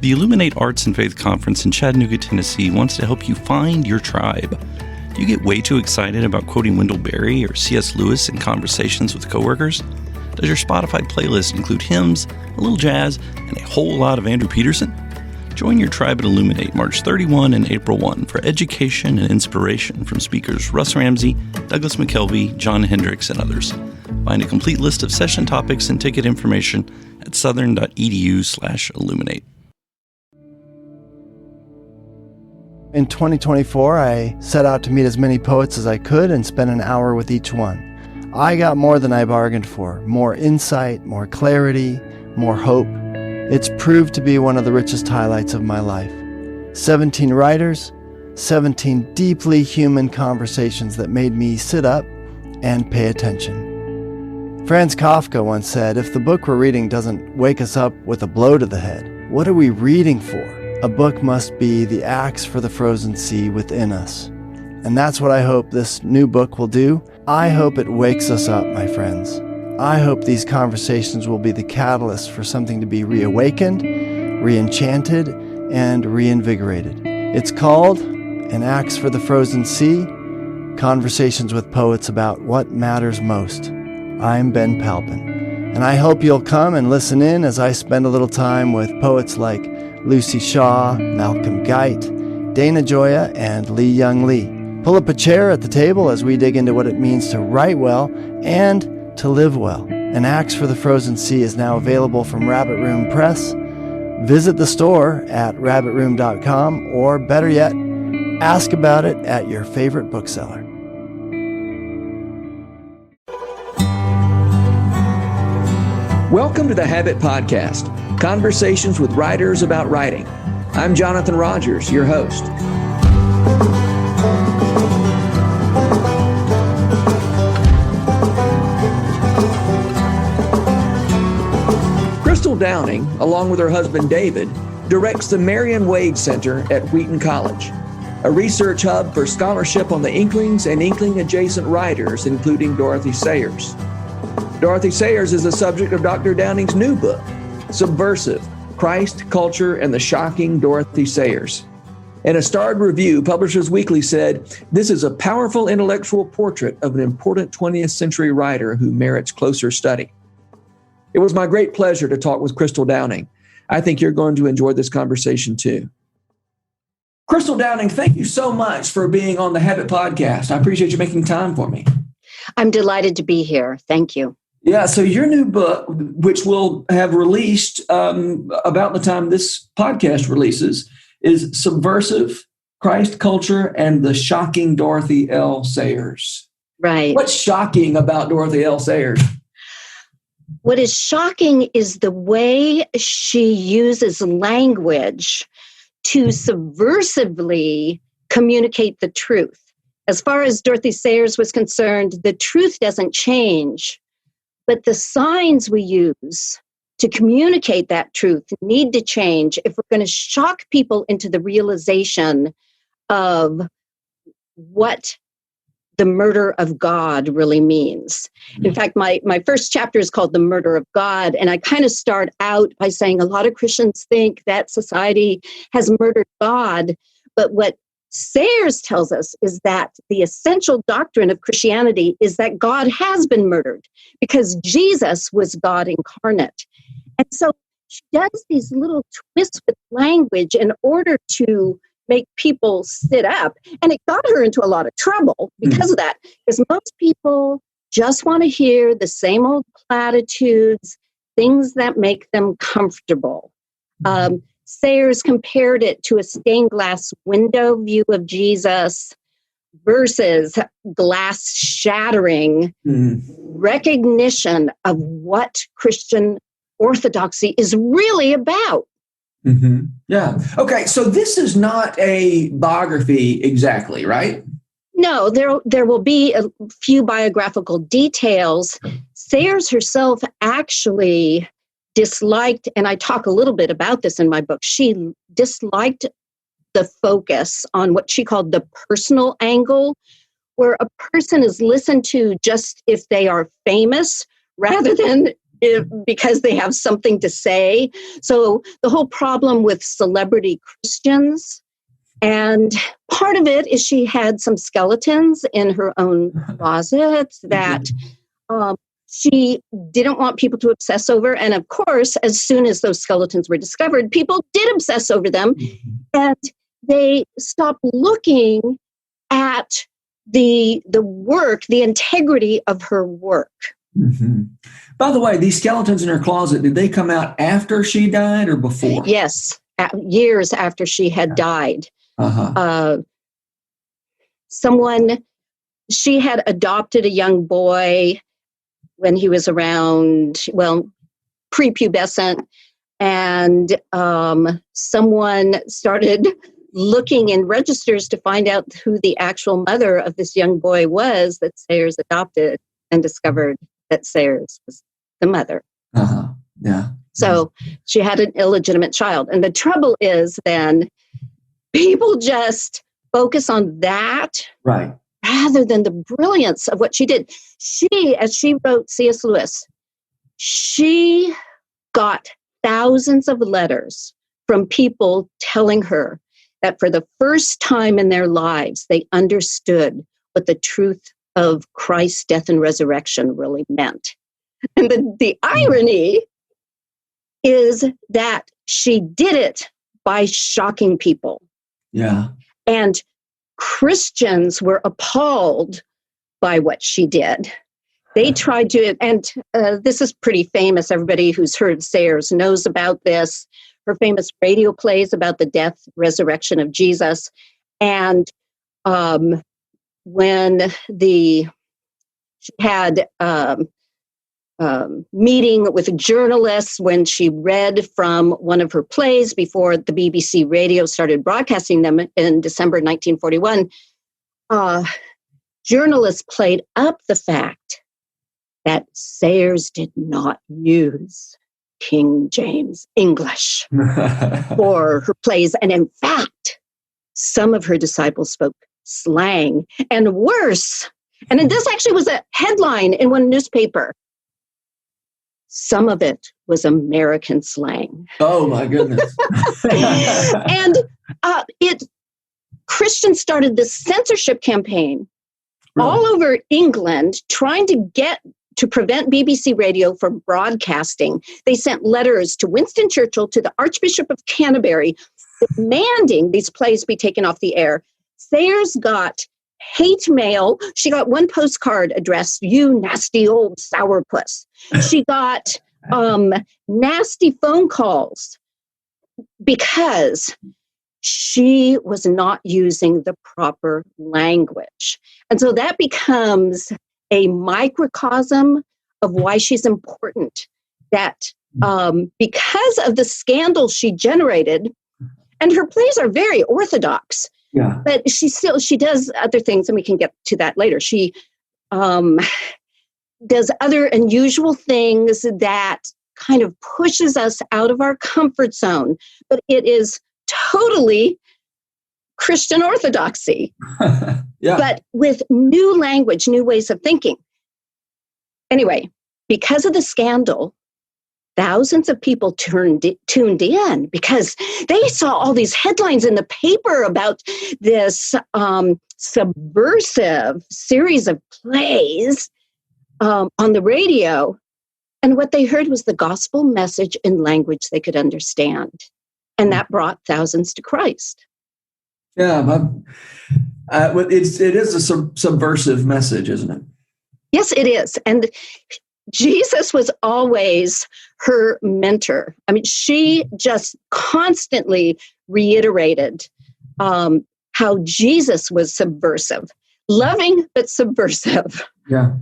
The Illuminate Arts and Faith Conference in Chattanooga, Tennessee wants to help you find your tribe. Do you get way too excited about quoting Wendell Berry or C.S. Lewis in conversations with coworkers? Does your Spotify playlist include hymns, a little jazz, and a whole lot of Andrew Peterson? Join your tribe at Illuminate March 31 and April 1 for education and inspiration from speakers Russ Ramsey, Douglas McKelvey, John Hendricks, and others. Find a complete list of session topics and ticket information at southern.edu/illuminate. In 2024, I set out to meet as many poets as I could and spend an hour with each one. I got more than I bargained for, more insight, more clarity, more hope. It's proved to be one of the richest highlights of my life. 17 writers, 17 deeply human conversations that made me sit up and pay attention. Franz Kafka once said, if the book we're reading doesn't wake us up with a blow to the head, what are we reading for? A book must be the axe for the frozen sea within us. And that's what I hope this new book will do. I hope it wakes us up, my friends. I hope these conversations will be the catalyst for something to be reawakened, re-enchanted, and reinvigorated. It's called An Axe for the Frozen Sea, Conversations with Poets About What Matters Most. I'm Ben Palpin, and I hope you'll come and listen in as I spend a little time with poets like Lucy Shaw, Malcolm Guite, Dana Gioia, and Lee Young Lee. Pull up a chair at the table as we dig into what it means to write well and to live well. An Axe for the Frozen Sea is now available from Rabbit Room Press. Visit the store at rabbitroom.com, or better yet, ask about it at your favorite bookseller. Welcome to the Habit Podcast, conversations with writers about writing. I'm Jonathan Rogers, your host. Crystal Downing, along with her husband David, directs the Marion Wade Center at Wheaton College, a research hub for scholarship on the Inklings and Inkling-adjacent writers, including Dorothy Sayers. Dorothy Sayers is the subject of Dr. Downing's new book, Subversive, Christ, Culture, and the Shocking Dorothy Sayers. In a starred review, Publishers Weekly said, "This is a powerful intellectual portrait of an important 20th century writer who merits closer study." It was my great pleasure to talk with Crystal Downing. I think you're going to enjoy this conversation too. Crystal Downing, thank you so much for being on the Habit Podcast. I appreciate you making time for me. I'm delighted to be here. Thank you. Yeah, so your new book, which will have released about the time this podcast releases, is Subversive, Christ, Culture, and the Shocking Dorothy L. Sayers. Right. What's shocking about Dorothy L. Sayers? What is shocking is the way she uses language to subversively communicate the truth. As far as Dorothy Sayers was concerned, the truth doesn't change. But the signs we use to communicate that truth need to change if we're going to shock people into the realization of what the murder of God really means. In fact, my first chapter is called The Murder of God, and I kind of start out by saying a lot of Christians think that society has murdered God, but what Sayers tells us is that the essential doctrine of Christianity is that God has been murdered because Jesus was God incarnate. And so she does these little twists with language in order to make people sit up. And it got her into a lot of trouble because of that, because most people just want to hear the same old platitudes, things that make them comfortable. Sayers compared it to a stained glass window view of Jesus versus glass shattering recognition of what Christian orthodoxy is really about. Mm-hmm. Yeah. Okay. So this is not a biography exactly, right? No, there will be a few biographical details. Sayers herself actually disliked, and I talk a little bit about this in my book, she disliked the focus on what she called the personal angle, where a person is listened to just if they are famous rather than because they have something to say. So the whole problem with celebrity Christians, and part of it is she had some skeletons in her own closet that she didn't want people to obsess over. And of course, as soon as those skeletons were discovered, people did obsess over them. And they stopped looking at the work, the integrity of her work. Mm-hmm. By the way, these skeletons in her closet, did they come out after she died or before? Yes, years after she had died. She had adopted a young boy when he was around, prepubescent, and someone started looking in registers to find out who the actual mother of this young boy was that Sayers adopted, and discovered that Sayers was the mother. Yeah. So she had an illegitimate child. And the trouble is then people just focus on that. Right. Rather than the brilliance of what she did. She, as she wrote C.S. Lewis, she got thousands of letters from people telling her that for the first time in their lives, they understood what the truth of Christ's death and resurrection really meant. And the irony is that she did it by shocking people. Yeah. And Christians were appalled by what she did. They tried to, and this is pretty famous. Everybody who's heard of Sayers knows about this. Her famous radio plays about the death, resurrection of Jesus. And when she had meeting with journalists, when she read from one of her plays before the BBC radio started broadcasting them in December 1941, journalists played up the fact that Sayers did not use King James English for her plays. And in fact, some of her disciples spoke slang, and worse. And this actually was a headline in one newspaper. Some of it was American slang. Oh, my goodness. And Christians started this censorship campaign all over England, trying to prevent BBC Radio from broadcasting. They sent letters to Winston Churchill, to the Archbishop of Canterbury, demanding these plays be taken off the air. Sayers got hate mail. She got one postcard addressed, "You nasty old sourpuss." She got nasty phone calls because she was not using the proper language. And so that becomes a microcosm of why she's important. That because of the scandal she generated, and her plays are very orthodox, but she does other things, and we can get to that later. She does other unusual things that kind of pushes us out of our comfort zone, but it is totally Christian orthodoxy, but with new language, new ways of thinking. Anyway, because of the scandal, thousands of people tuned in because they saw all these headlines in the paper about this subversive series of plays on the radio. And what they heard was the gospel message in language they could understand. And that brought thousands to Christ. Yeah, but it is a subversive message, isn't it? Yes, it is. And Jesus was always her mentor. I mean, she just constantly reiterated how Jesus was subversive, loving but subversive. Yeah.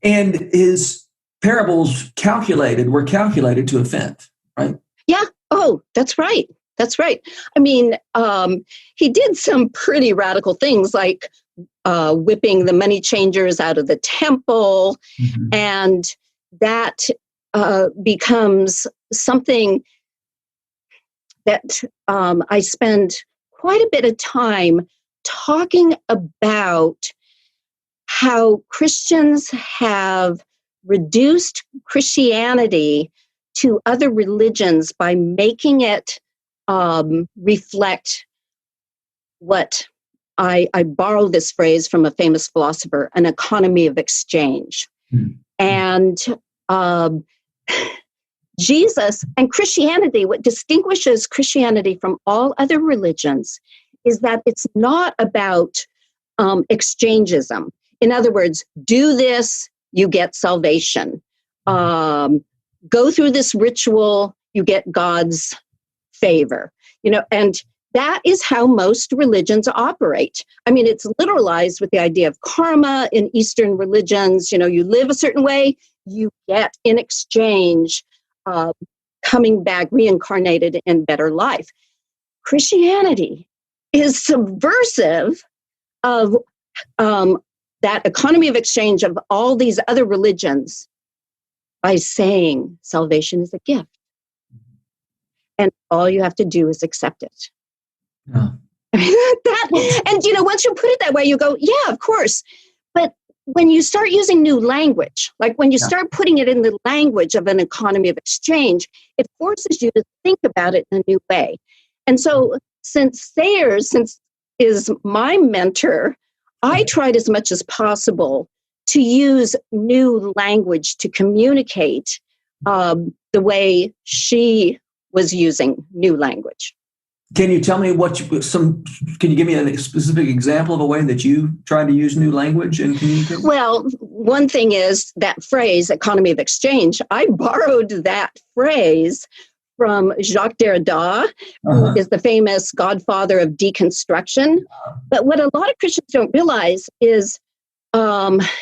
And his parables were calculated to offend, right? Yeah. Oh, that's right. That's right. I mean, he did some pretty radical things like whipping the money changers out of the temple. Mm-hmm. And that becomes something that I spend quite a bit of time talking about, how Christians have reduced Christianity to other religions by making it reflect what I borrow this phrase from a famous philosopher, an economy of exchange. And Jesus and Christianity, what distinguishes Christianity from all other religions is that it's not about exchangism. In other words, do this, you get salvation. Go through this ritual, you get God's favor. And that is how most religions operate. I mean, it's literalized with the idea of karma in Eastern religions. You live a certain way, you get in exchange coming back reincarnated in better life. Christianity is subversive of that economy of exchange of all these other religions by saying salvation is a gift. And all you have to do is accept it. Yeah. Once you put it that way, you go, yeah, of course. But when you start using new language, like when you start putting it in the language of an economy of exchange, it forces you to think about it in a new way. And so since Sayers is my mentor, I tried as much as possible to use new language to communicate the way she was using new language. Can you tell me can you give me a specific example of a way that you tried to use new language and communicate? Well, one thing is that phrase, economy of exchange. I borrowed that phrase from Jacques Derrida, who is the famous godfather of deconstruction. But what a lot of Christians don't realize is Derrida's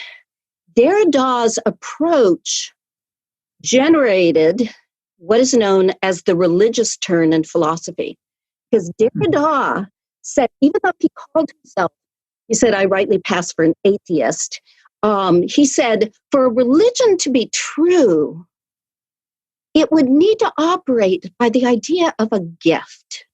approach generated what is known as the religious turn in philosophy. Because Derrida said, even though he called himself, he said, I rightly pass for an atheist. He said, for a religion to be true, it would need to operate by the idea of a gift.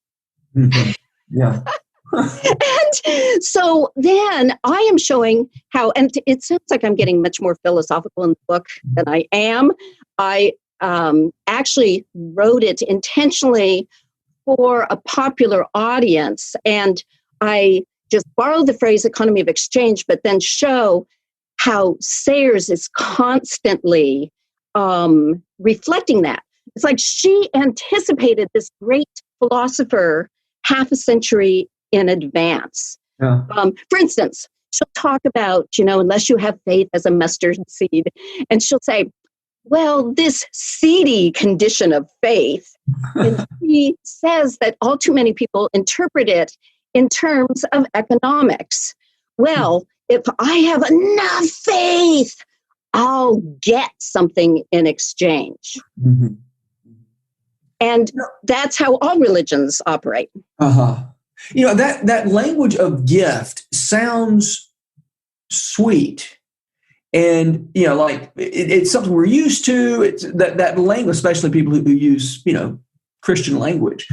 Mm-hmm. Yeah. And so then I am showing how, and it sounds like I'm getting much more philosophical in the book than I am. I actually wrote it intentionally for a popular audience. And I just borrow the phrase economy of exchange, but then show how Sayers is constantly reflecting that. It's like she anticipated this great philosopher half a century in advance. Yeah. For instance, she'll talk about, unless you have faith as a mustard seed, and she'll say, well, this seedy condition of faith, and she says that all too many people interpret it in terms of economics. Well, if I have enough faith, I'll get something in exchange. Mm-hmm. And that's how all religions operate. Uh-huh. That language of gift sounds sweet. And, like it's something we're used to. It's that language, especially people who use, Christian language.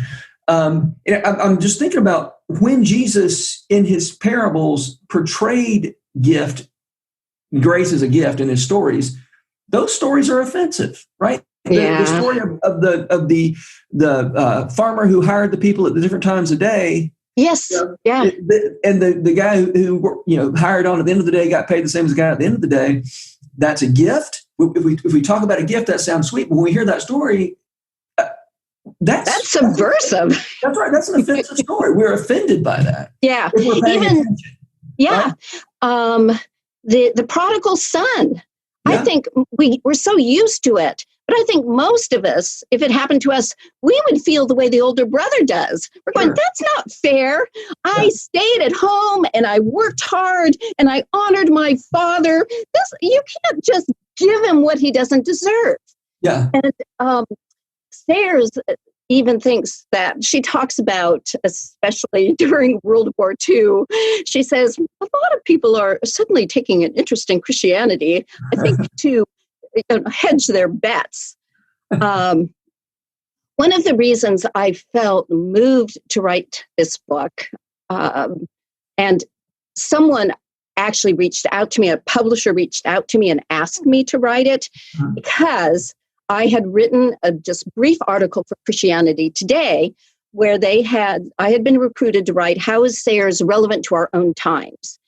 And I'm just thinking about when Jesus in his parables portrayed grace as a gift in his stories, those stories are offensive, right? Yeah. The story of the farmer who hired the people at the different times of day. Yes. Yeah. And the guy who hired on at the end of the day got paid the same as the guy at the end of the day. That's a gift. If we talk about a gift, that sounds sweet. But when we hear that story, that's subversive. That's right. That's an offensive story. We're offended by that. Yeah. Attention, yeah. Right? The prodigal son. Yeah. I think we're so used to it. But I think most of us, if it happened to us, we would feel the way the older brother does. We're going, that's not fair. I stayed at home and I worked hard and I honored my father. You can't just give him what he doesn't deserve. Yeah. And Sayers even thinks that, she talks about, especially during World War II, she says, a lot of people are suddenly taking an interest in Christianity, I think, to hedge their bets. One of the reasons I felt moved to write this book, and someone actually reached out to me. A publisher reached out to me and asked me to write it because I had written a just brief article for Christianity Today where I had been recruited to write, "How is Sayers relevant to our own times?"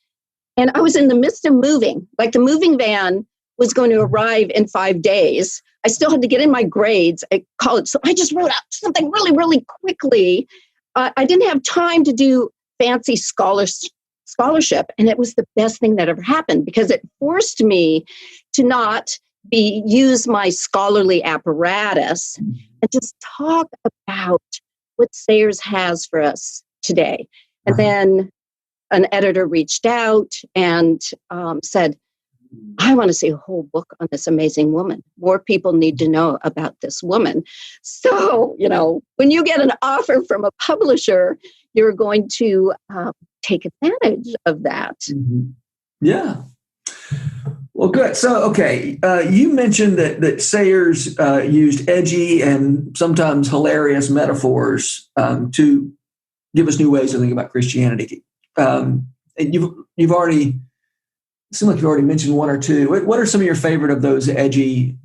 And I was in the midst of moving, like the moving van was going to arrive in 5 days. I still had to get in my grades at college. So I just wrote out something really, really quickly. I didn't have time to do fancy scholarship. And it was the best thing that ever happened because it forced me to not use my scholarly apparatus and just talk about what Sayers has for us today. And then an editor reached out and said, "I want to see a whole book on this amazing woman. More people need to know about this woman." So, when you get an offer from a publisher, you're going to take advantage of that. Mm-hmm. Yeah. Well, good. So, okay, you mentioned that Sayers used edgy and sometimes hilarious metaphors to give us new ways to think about Christianity. You've already, it seems like you've already mentioned one or two. What are some of your favorite of those edgy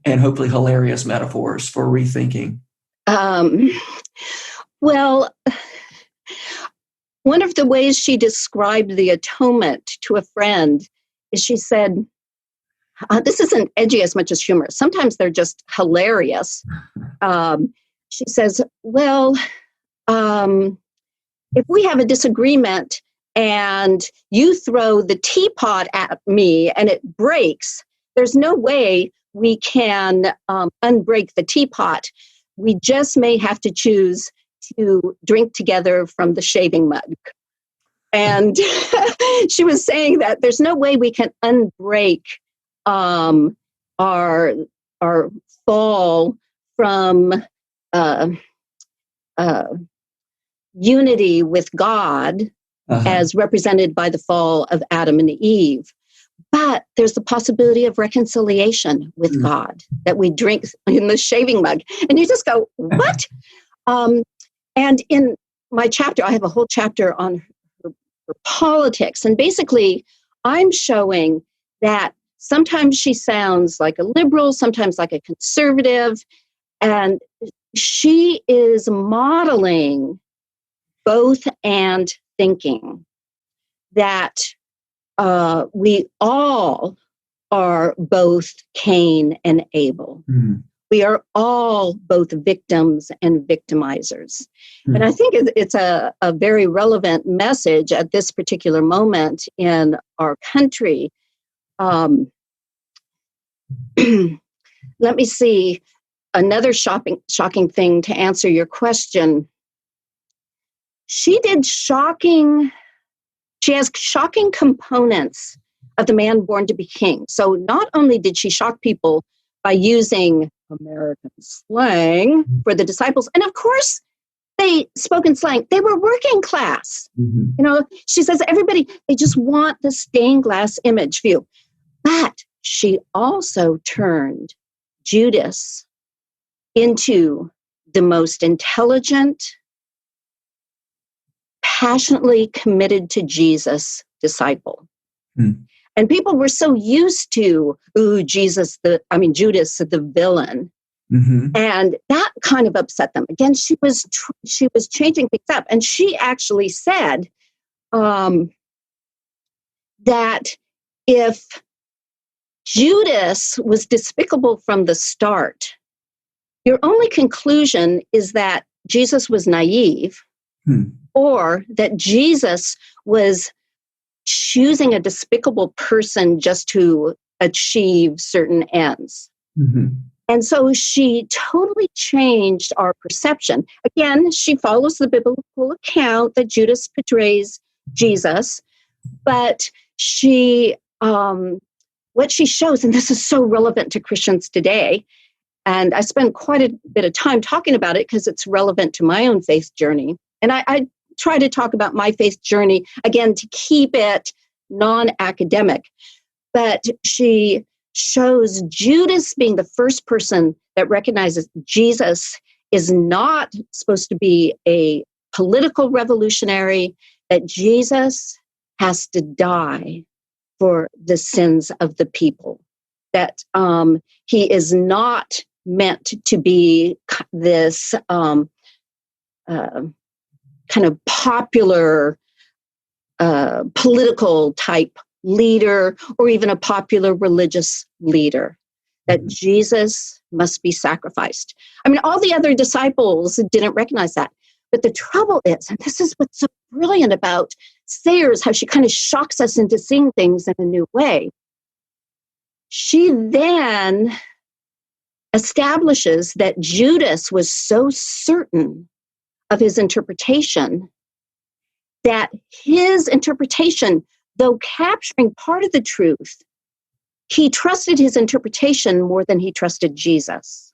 and hopefully hilarious metaphors for rethinking? Well, one of the ways she described the atonement to a friend is she said, this isn't edgy as much as humorous. Sometimes they're just hilarious. She says, well, if we have a disagreement and you throw the teapot at me and it breaks, there's no way we can unbreak the teapot. We just may have to choose to drink together from the shaving mug. And she was saying that there's no way we can unbreak our fall from unity with God as represented by the fall of Adam and Eve. But there's the possibility of reconciliation with God, that we drink in the shaving mug. And you just go, what? And in my chapter, I have a whole chapter on her politics. And basically, I'm showing that sometimes she sounds like a liberal, sometimes like a conservative. And she is modeling both and thinking that we all are both Cain and Abel. We are all both victims and victimizers. And I think it's a very relevant message at this particular moment in our country. Let me see. Another shocking thing to answer your question. She has shocking components of The Man Born to be King. So not only did she shock people by using American slang for the disciples, and of course they spoke in slang. They were working class. She says everybody, they just want the stained glass image view. But she also turned Judas into the most intelligent, passionately committed to Jesus disciple. And people were so used to, Judas, the villain. And that kind of upset them. Again, she was changing things up. And she actually said that if Judas was despicable from the start, your only conclusion is that Jesus was naive or that Jesus was choosing a despicable person just to achieve certain ends. And so she totally changed our perception. Again, she follows the biblical account that Judas betrays Jesus, but what she shows, and this is so relevant to Christians today, and I spend quite a bit of time talking about it because it's relevant to my own faith journey. And I try to talk about my faith journey, again, to keep it non-academic. But she shows Judas being the first person that recognizes Jesus is not supposed to be a political revolutionary, that Jesus has to die for the sins of the people. That he is not meant to be this kind of popular political type leader, or even a popular religious leader. That Jesus must be sacrificed. I mean, all the other disciples didn't recognize that. But the trouble is, and this is what's so brilliant about Sayers, how she kind of shocks us into seeing things in a new way. She then establishes that Judas was so certain of his interpretation that his interpretation, though capturing part of the truth, he trusted his interpretation more than he trusted Jesus.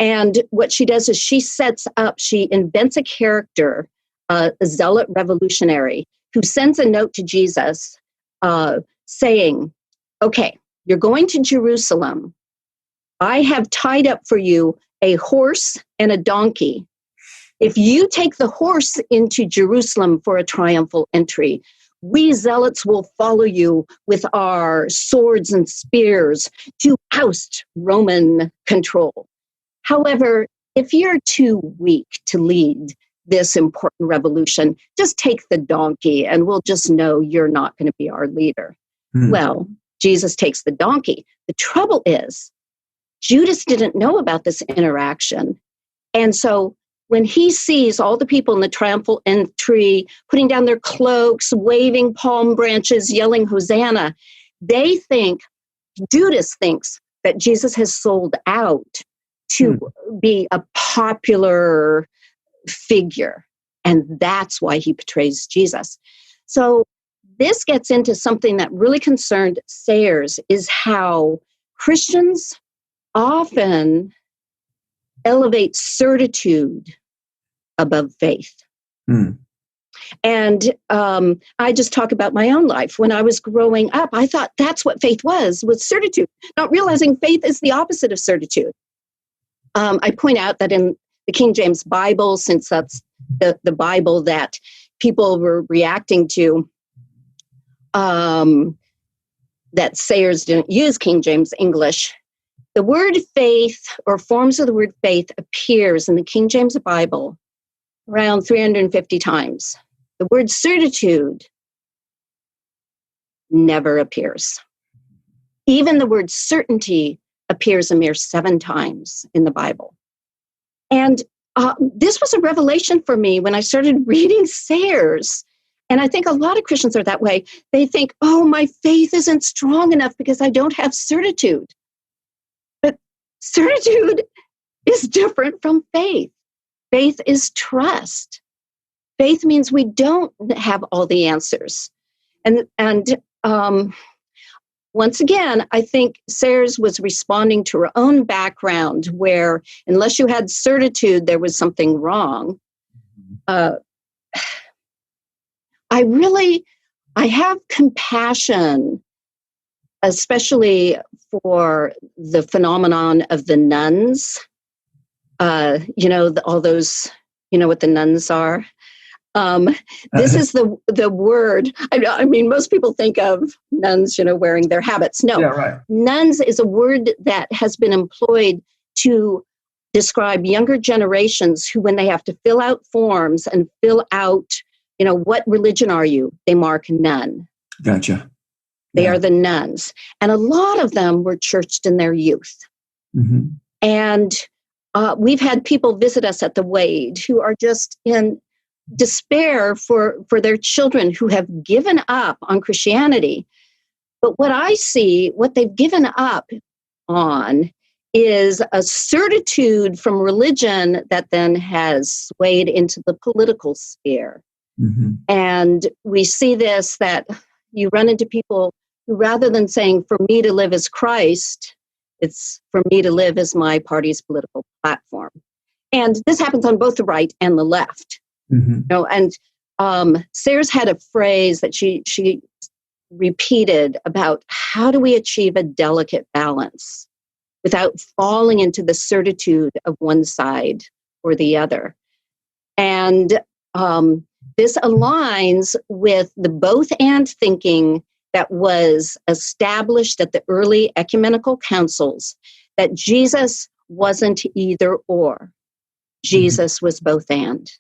And what she does is she invents a character, a zealot revolutionary, who sends a note to Jesus saying, okay, you're going to Jerusalem. I have tied up for you a horse and a donkey. If you take the horse into Jerusalem for a triumphal entry, we zealots will follow you with our swords and spears to oust Roman control. However, if you're too weak to lead this important revolution, just take the donkey and we'll just know you're not going to be our leader. Well, Jesus takes the donkey. The trouble is, Judas didn't know about this interaction. And so when he sees all the people in the triumphal entry putting down their cloaks, waving palm branches, yelling Hosanna, Judas thinks that Jesus has sold out to be a popular figure. And that's why he betrays Jesus. So this gets into something that really concerned Sayers, is how Christians often elevate certitude above faith. And I just talk about my own life. When I was growing up, I thought that's what faith was certitude, not realizing faith is the opposite of certitude. I point out that in the King James Bible, since that's the Bible that people were reacting to, that Sayers didn't use King James English, the word faith, or forms of the word faith, appears in the King James Bible around 350 times. The word certitude never appears. Even the word certainty appears a mere 7 times in the Bible. And this was a revelation for me when I started reading Sayers. And I think a lot of Christians are that way. They think, oh, my faith isn't strong enough because I don't have certitude. But certitude is different from faith. Faith is trust. Faith means we don't have all the answers. And once again, I think Sayers was responding to her own background, where unless you had certitude, there was something wrong. I have compassion, especially for the phenomenon of the nuns. All those, what the nuns are. This is the word. I mean, most people think of nuns, wearing their habits. No, yeah, right. Nuns is a word that has been employed to describe younger generations who, when they have to fill out forms and fill out, what religion are you? They mark nun. Gotcha. They are the nuns. And a lot of them were churched in their youth. Mm-hmm. And we've had people visit us at the Wade who are just in despair for their children who have given up on Christianity. But what I see, what they've given up on, is a certitude from religion that then has swayed into the political sphere. Mm-hmm. And we see this, that you run into people who, rather than saying, for me to live as Christ, it's for me to live as my party's political platform. And this happens on both the right and the left. Mm-hmm. And Sayers had a phrase that she repeated about how do we achieve a delicate balance without falling into the certitude of one side or the other. And This aligns with the both and thinking that was established at the early ecumenical councils, that Jesus wasn't either or. Jesus was both and.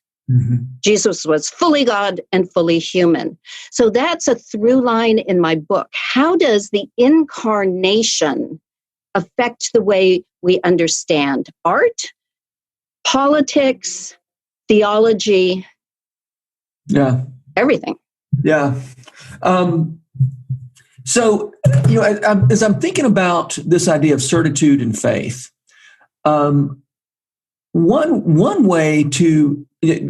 Jesus was fully God and fully human. So that's a through line in my book. How does the incarnation affect the way we understand art, politics, theology, everything? Yeah. So, as I'm thinking about this idea of certitude and faith, one way to,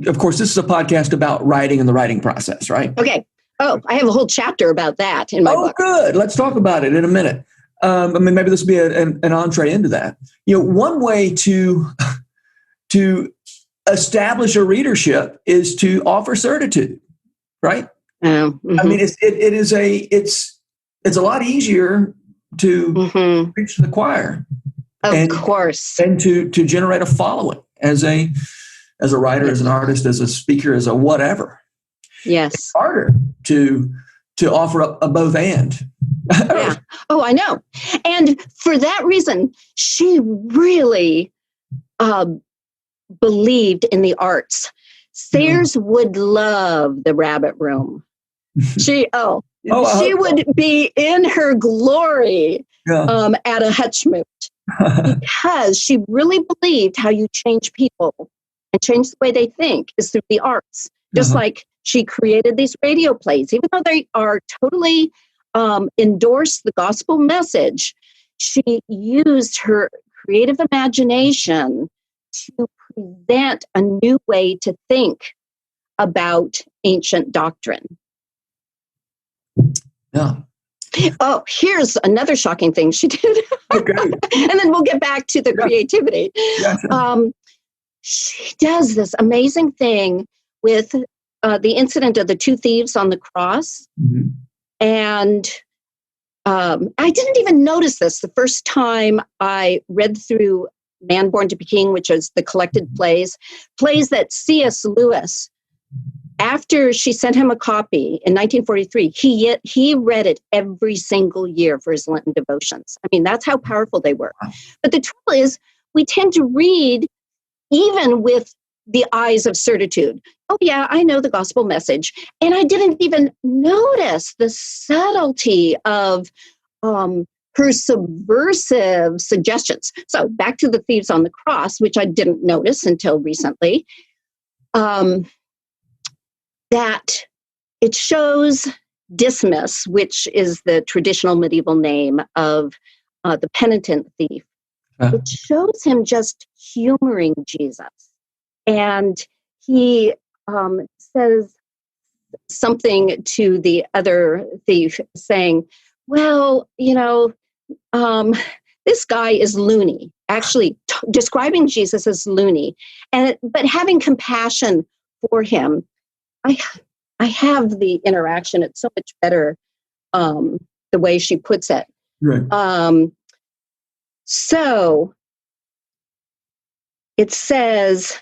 of course, this is a podcast about writing and the writing process, right? Okay. Oh, I have a whole chapter about that in my book. Oh, good. Let's talk about it in a minute. Maybe this will be an entree into that. One way to establish a readership is to offer certitude, right? I mean, it's a lot easier to preach to the choir, of course, and to generate a following as a writer, as an artist, as a speaker, as a whatever. Yes, it's harder to offer up a both and. Yeah. Oh, I know, and for that reason, she really believed in the arts. Sayers would love the Rabbit Room. She would be in her glory at a Hutchmoot because she really believed how you change people and change the way they think is through the arts. Just like she created these radio plays, even though they are totally endorse the gospel message, she used her creative imagination to present a new way to think about ancient doctrine. Yeah. Oh, here's another shocking thing she did. Okay. And then we'll get back to the creativity. Gotcha. She does this amazing thing with the incident of the two thieves on the cross. And I didn't even notice this the first time I read through Man Born to Be King, which is the collected plays that C.S. Lewis, after she sent him a copy in 1943, he read it every single year for his Lenten devotions. I mean, that's how powerful they were. But the trouble is, we tend to read even with the eyes of certitude. Oh, yeah, I know the gospel message. And I didn't even notice the subtlety of her subversive suggestions. So back to the thieves on the cross, which I didn't notice until recently, that it shows Dismas, which is the traditional medieval name of the penitent thief. It shows him just humoring Jesus. And he says something to the other thief saying, well, this guy is loony, actually describing Jesus as loony, but having compassion for him. I have the interaction. It's so much better the way she puts it. Right. So it says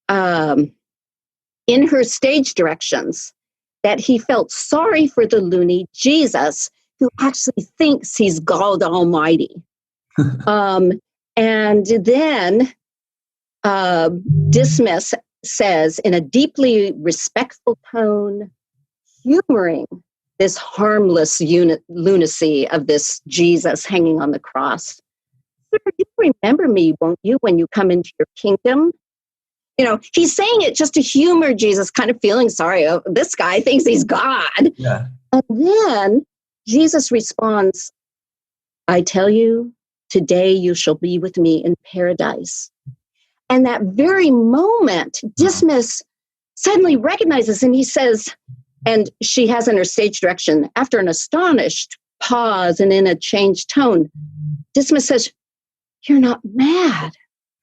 in her stage directions that he felt sorry for the loony Jesus, who actually thinks he's God Almighty. And then Dismas says, in a deeply respectful tone, humoring this harmless lunacy of this Jesus hanging on the cross. Sir, you remember me, won't you, when you come into your kingdom? He's saying it just to humor Jesus, kind of feeling sorry. Oh, this guy thinks he's God. Yeah. And then Jesus responds, I tell you, today you shall be with me in paradise. And that very moment, Dismas suddenly recognizes, and he says, and she has in her stage direction, after an astonished pause and in a changed tone, Dismas says, you're not mad.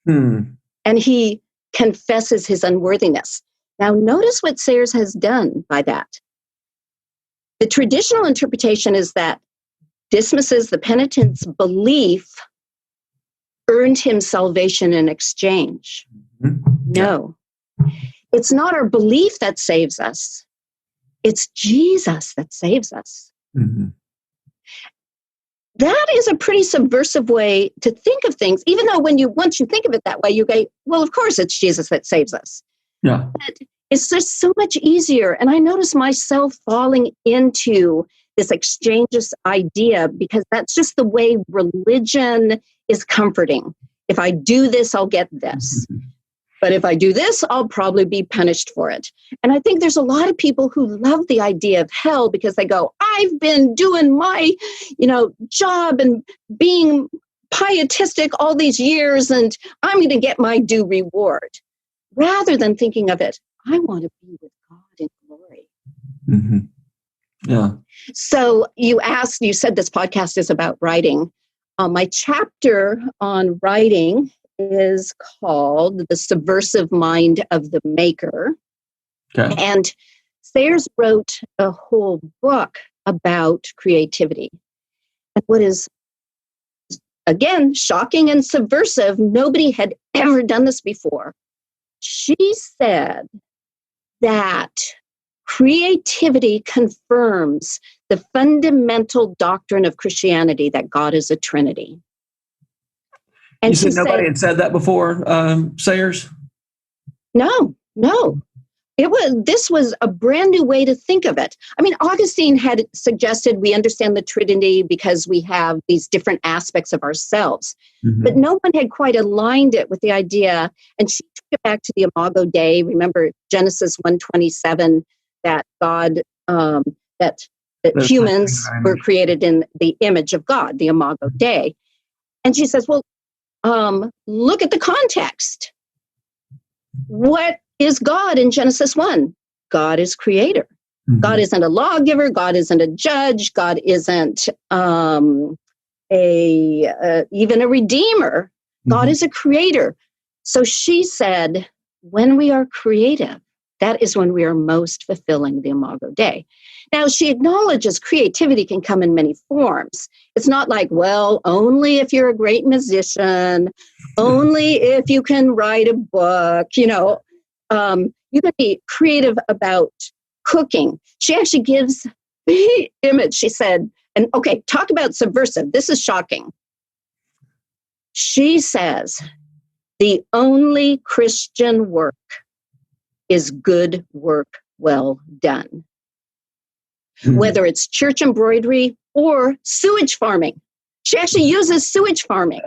And he confesses his unworthiness. Now, notice what Sayers has done by that. The traditional interpretation is that Dismas's, the penitent's belief earned him salvation in exchange. No. It's not our belief that saves us. It's Jesus that saves us. Mm-hmm. That is a pretty subversive way to think of things, even though once you think of it that way, you go, well, of course it's Jesus that saves us. Yeah. But it's just so much easier. And I notice myself falling into this exchanges idea because that's just the way religion is comforting. If I do this, I'll get this. Mm-hmm. But if I do this, I'll probably be punished for it. And I think there's a lot of people who love the idea of hell because they go, I've been doing my, job and being pietistic all these years, and I'm going to get my due reward. Rather than thinking of it, I want to be with God in glory. Mm-hmm. Yeah. So you said this podcast is about writing. My chapter on writing is called The Subversive Mind of the Maker. Okay. And Sayers wrote a whole book about creativity. And what is, again, shocking and subversive, nobody had ever done this before. She said that creativity confirms the fundamental doctrine of Christianity that God is a Trinity. And you said nobody had said that before, Sayers? No. This was a brand new way to think of it. I mean, Augustine had suggested we understand the Trinity because we have these different aspects of ourselves. Mm-hmm. But no one had quite aligned it with the idea. And she took it back to the Imago Dei. Remember Genesis 1:27, that God, that humans were created in the image of God, the Imago Dei. And she says, well, look at the context. What is God in Genesis 1? God is creator. Mm-hmm. God isn't a lawgiver. God isn't a judge. God isn't even a redeemer. Mm-hmm. God is a creator. So she said, when we are creative, that is when we are most fulfilling the Imago Dei. Now, she acknowledges creativity can come in many forms. It's not like, well, only if you're a great musician, only if you can write a book, you can be creative about cooking. She actually gives the image, she said, and okay, talk about subversive. This is shocking. She says, the only Christian work is good work well done. Mm-hmm. Whether it's church embroidery or sewage farming. She actually uses sewage farming.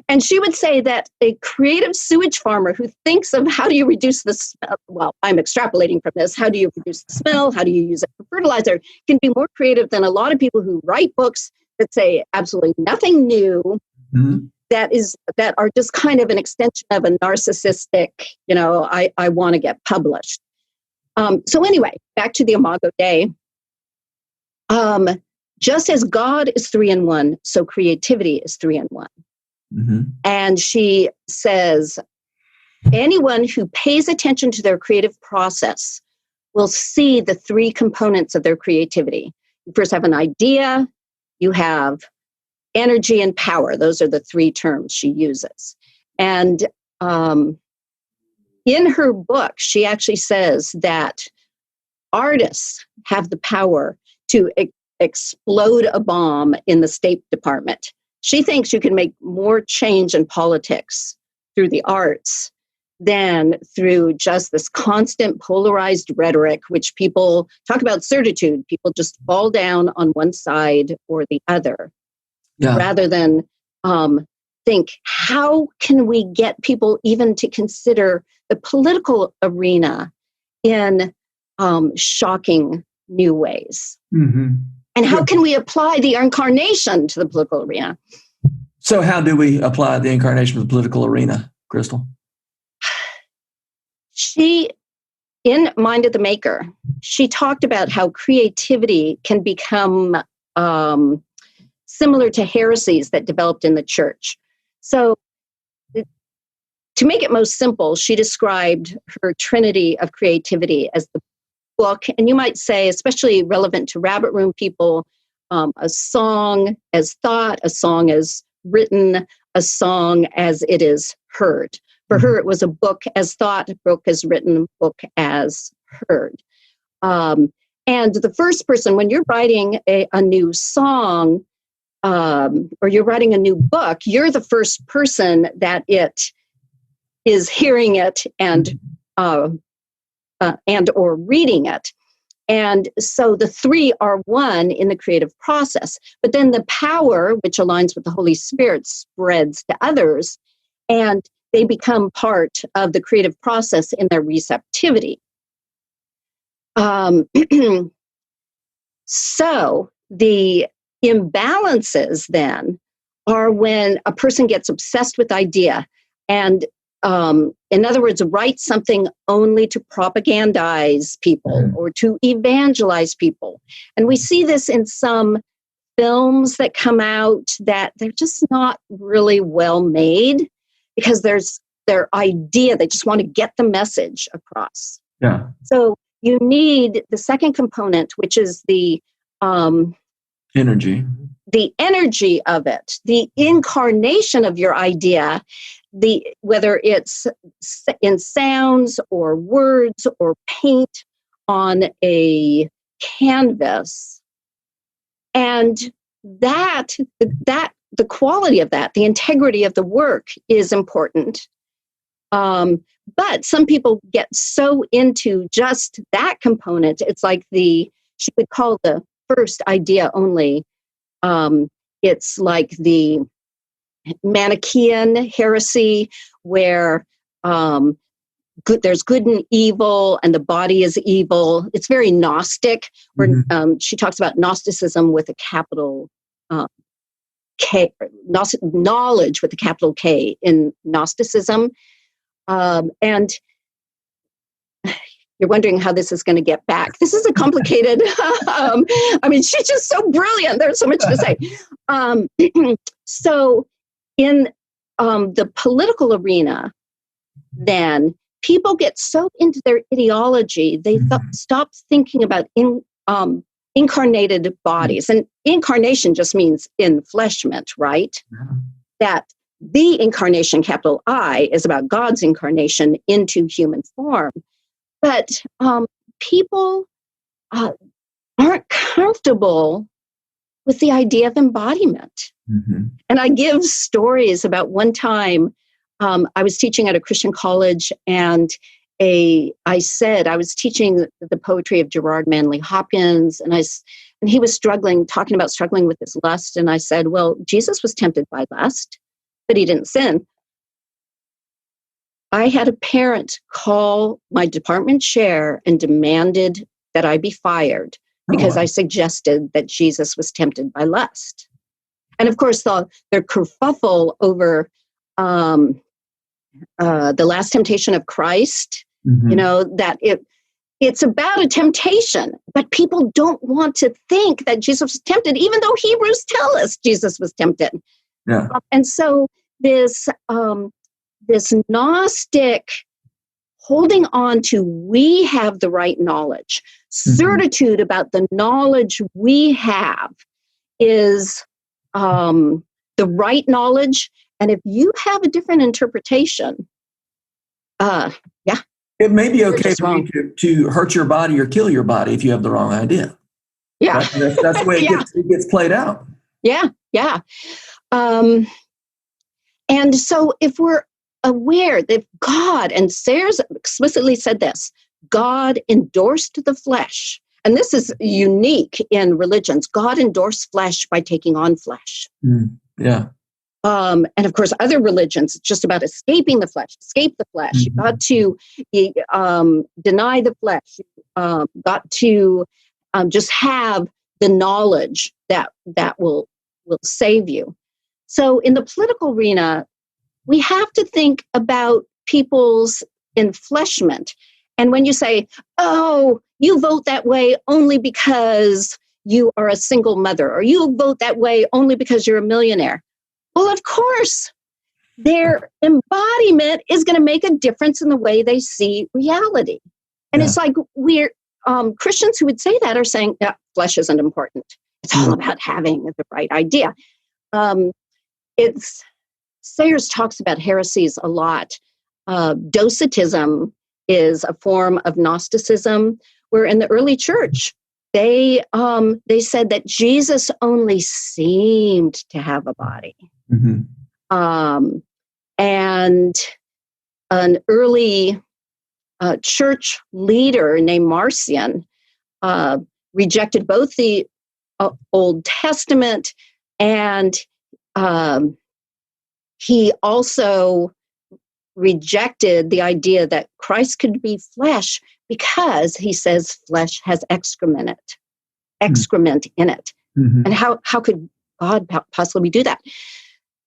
And she would say that a creative sewage farmer who thinks of how do you reduce the smell, well, I'm extrapolating from this, how do you reduce the smell, how do you use it for fertilizer, can be more creative than a lot of people who write books that say absolutely nothing new, mm-hmm. that are just kind of an extension of a narcissistic, I want to get published. So anyway, back to the Imago Dei. Just as God is 3 in 1, so creativity is 3 in 1. Mm-hmm. And she says, anyone who pays attention to their creative process will see the 3 components of their creativity. You first have an idea, you have energy and power. Those are the 3 terms she uses. And in her book, she actually says that artists have the power to explode a bomb in the State Department. She thinks you can make more change in politics through the arts than through just this constant polarized rhetoric, which people talk about certitude. People just fall down on one side or the other, rather than think, how can we get people even to consider the political arena in shocking new ways? Mm-hmm. And how can we apply the incarnation to the political arena? So how do we apply the incarnation to the political arena, Crystal? She, in Mind of the Maker, she talked about how creativity can become similar to heresies that developed in the church. So to make it most simple, she described her trinity of creativity as the book, and you might say, especially relevant to Rabbit Room people, a song as thought, a song as written, a song as it is heard. For her, it was a book as thought, a book as written, book as heard. And the first person, when you're writing a new song, or you're writing a new book, you're the first person that it is hearing it and or reading it. And so the three are one in the creative process. But then the power, which aligns with the Holy Spirit, spreads to others, and they become part of the creative process in their receptivity. So the imbalances then are when a person gets obsessed with idea and, in other words, writes something only to propagandize people or to evangelize people. And we see this in some films that come out that they're just not really well made because there's their idea. They just want to get the message across. Yeah. So you need the second component, which is the energy. The energy of it, the incarnation of your idea, whether it's in sounds or words or paint on a canvas, and the quality of that, the integrity of the work is important. But some people get so into just that component. It's like she would call the first idea only. It's like the Manichaean heresy where there's good and evil and the body is evil. It's very Gnostic, where she talks about Gnosticism with a capital K, knowledge with a capital K in Gnosticism. And you're wondering how this is going to get back. This is a complicated, she's just so brilliant. There's so much to say. So in the political arena, then people get so into their ideology, they stop thinking about incarnated bodies. And incarnation just means enfleshment, right? That the incarnation, capital I, is about God's incarnation into human form. But people aren't comfortable with the idea of embodiment. And I give stories about one time I was teaching at a Christian college, and I said I was teaching the poetry of Gerard Manley Hopkins, and he was talking about struggling with his lust. And I said, well, Jesus was tempted by lust, but he didn't sin. I had a parent call my department chair and demanded that I be fired because I suggested that Jesus was tempted by lust. And of course, their kerfuffle over the last temptation of Christ, that it's about a temptation, but people don't want to think that Jesus was tempted, even though Hebrews tell us Jesus was tempted. Yeah. And so this Gnostic holding on to we have the right knowledge, certitude about the knowledge we have is the right knowledge. And if you have a different interpretation, it may be okay for you to hurt your body or kill your body if you have the wrong idea. Yeah. That's the way it gets played out. Yeah. Yeah. And so if we're aware that God, and Sayers explicitly said this, God endorsed the flesh. And this is unique in religions. God endorsed flesh by taking on flesh. Yeah. And of course, other religions, it's just about escaping the flesh, escape the flesh. You got to deny the flesh. Got to just have the knowledge that will save you. So in the political arena, we have to think about people's enfleshment. And when you say, oh, you vote that way only because you are a single mother, or you vote that way only because you're a millionaire. Well, of course, their embodiment is going to make a difference in the way they see reality. And it's like we're Christians who would say that are saying that flesh isn't important. It's all about having the right idea. Sayers talks about heresies a lot. Docetism is a form of Gnosticism, where in the early church, they said that Jesus only seemed to have a body. And an early church leader named Marcion rejected both the Old Testament, and he also rejected the idea that Christ could be flesh, because he says flesh has excrement in it. And how could God possibly do that?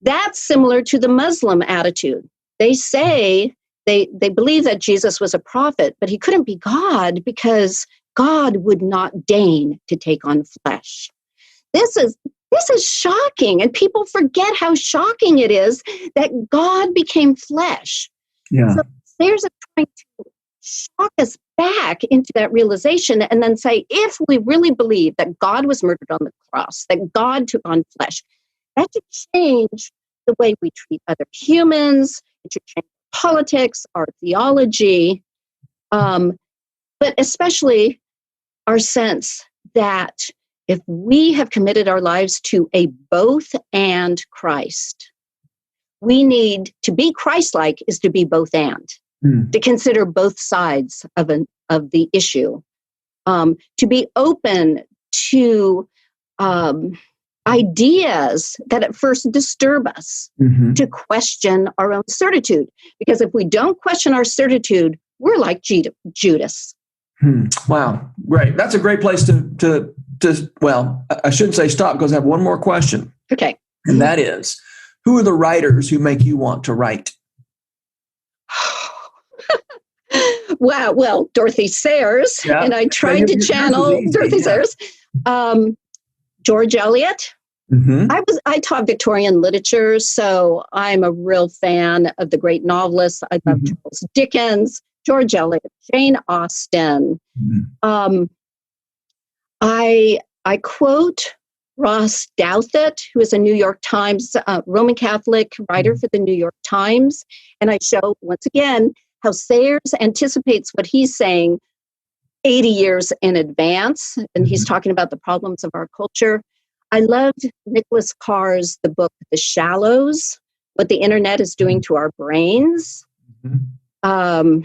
That's similar to the Muslim attitude. They say they believe that Jesus was a prophet, but he couldn't be God because God would not deign to take on flesh. This is shocking, and people forget how shocking it is that God became flesh. Yeah. So there's a trying to shock us back into that realization, and then say, if we really believe that God was murdered on the cross, that God took on flesh, that should change the way we treat other humans. It should change politics, our theology, but especially our sense that if we have committed our lives to a both and Christ, we need to be Christ-like is to be both and, to consider both sides of the issue, to be open to ideas that at first disturb us, to question our own certitude. Because if we don't question our certitude, we're like Judas. Wow, great. That's a great place to well, I shouldn't say stop, because I have one more question. Okay. And that is, who are the writers who make you want to write? Wow. Well, Dorothy Sayers, and I tried to channel Dorothy Sayers. George Eliot. I taught Victorian literature, so I'm a real fan of the great novelists. I love Charles Dickens, George Eliot, Jane Austen. I quote Ross Douthat, who is a New York Times Roman Catholic writer for the New York Times, and I show once again how Sayers anticipates what he's saying 80 years in advance, and he's talking about the problems of our culture. I loved Nicholas Carr's the book The Shallows, what the internet is doing to our brains. Wow.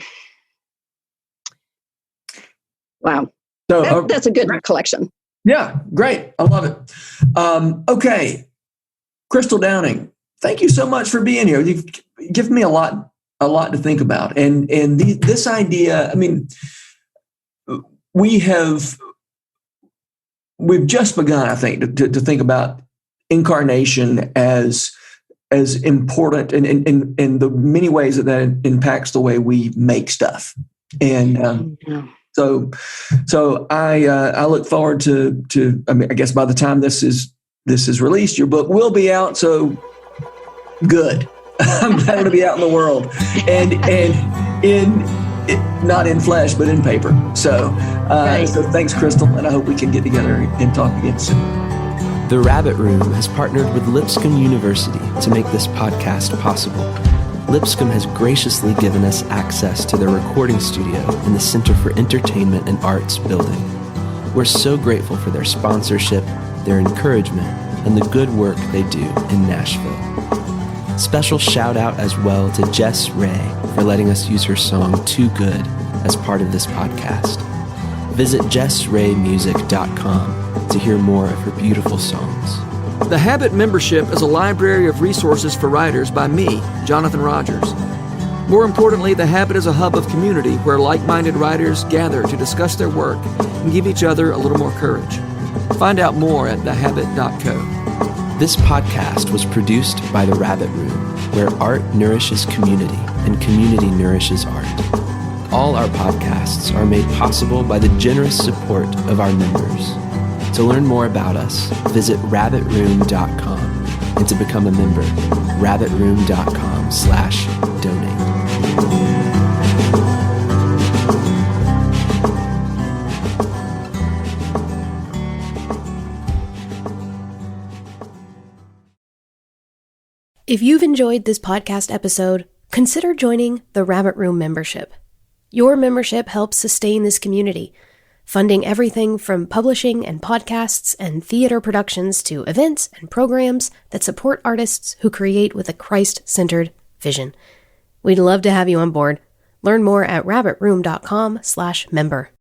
So that's a good collection. Yeah, great. I love it. Okay. Crystal Downing, thank you so much for being here. You've given me a lot to think about. And this idea, I mean, we've just begun, I think, to think about incarnation as important in the many ways that impacts the way we make stuff. And so I look forward to I mean, I guess by the time this is released, your book will be out. So good. I'm glad to be out in the world and not in flesh, but in paper. So thanks, Crystal, and I hope we can get together and talk again soon. The Rabbit Room has partnered with Lipscomb University to make this podcast possible. Lipscomb has graciously given us access to their recording studio in the Center for Entertainment and Arts building. We're so grateful for their sponsorship, their encouragement, and the good work they do in Nashville. Special shout out as well to Jess Ray for letting us use her song Too Good as part of this podcast. Visit jessraymusic.com to hear more of her beautiful songs. The Habit membership is a library of resources for writers by me, Jonathan Rogers. More importantly, The Habit is a hub of community where like-minded writers gather to discuss their work and give each other a little more courage. Find out more at thehabit.co. This podcast was produced by The Rabbit Room, where art nourishes community and community nourishes art. All our podcasts are made possible by the generous support of our members. To learn more about us, visit rabbitroom.com, and to become a member, rabbitroom.com/donate. If you've enjoyed this podcast episode, consider joining the Rabbit Room membership. Your membership helps sustain this community, funding everything from publishing and podcasts and theater productions to events and programs that support artists who create with a Christ-centered vision. We'd love to have you on board. Learn more at rabbitroom.com/member.